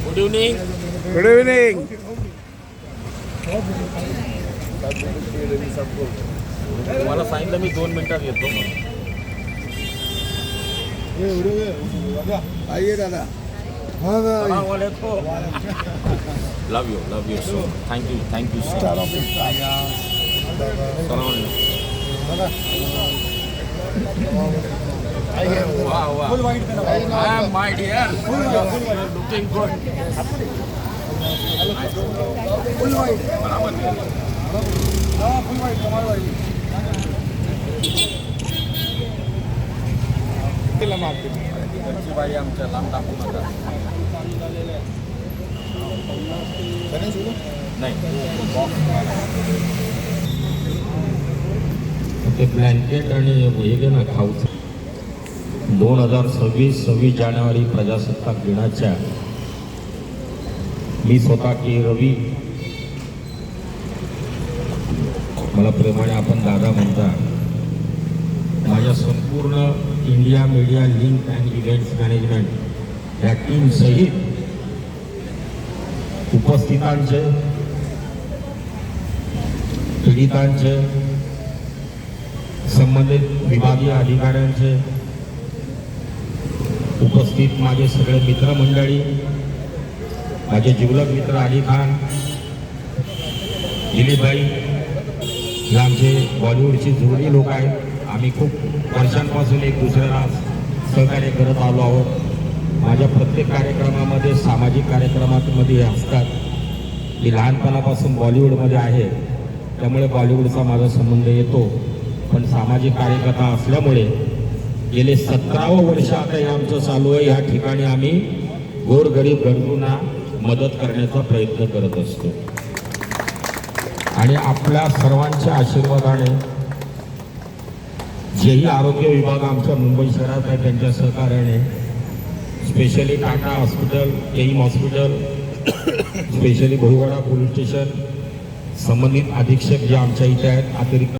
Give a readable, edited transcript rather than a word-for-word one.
Good evening. Good evening. तुम्हाला सांगितलं मी 2 मिनिटात येतो म्हणून. आइए दादा. लव यू सो थँक्यू सो. वाह माय डियर, लुकिंग गुड. तिकडची बाई आमच्या लांब टाकू नका. नाही ते ब्लँकेट आणि हे घे ना खाऊचं. 2026 जानेवारी प्रजासत्ताक दिनाच्या मी स्वतः के रवी, मला प्रेमाने आपण दादा म्हणता, माझ्या संपूर्ण India media link and events management या टीम सहित उपस्थितांचे, पीडितांचे, संबंधित विभागीय अधिकाऱ्यांचे, उपस्थित माझे सगळे मित्रमंडळी, माझे जिवलग मित्र अली खान, दिलीपभाई, हे आमचे बॉलिवूडची जोडी लोक आहेत. आम्ही खूप वर्षांपासून एक दुसऱ्याला सहकार्य करत आलो आहोत. माझ्या प्रत्येक कार्यक्रमामध्ये, सामाजिक कार्यक्रमामध्ये असतात. मी लहानपणापासून बॉलिवूडमध्ये आहे, त्यामुळे बॉलिवूडचा माझा संबंध येतो. पण सामाजिक कार्यकर्ता असल्यामुळे गेले 17 वर्ष आता हे आमचं चालू आहे. या ठिकाणी आम्ही गोरगरीब गरजूंना मदत करण्याचा प्रयत्न करत असतो. आणि आपल्या सर्वांच्या आशीर्वादाने जेही आरोग्य विभाग आमच्या मुंबई शहरात आहे त्यांच्या सहकार्याने, स्पेशली टाटा हॉस्पिटल, एईम hospital, specially Bhoiwada police station, संबंधित अधीक्षक जे आमच्या इथे आहेत, अतिरिक्त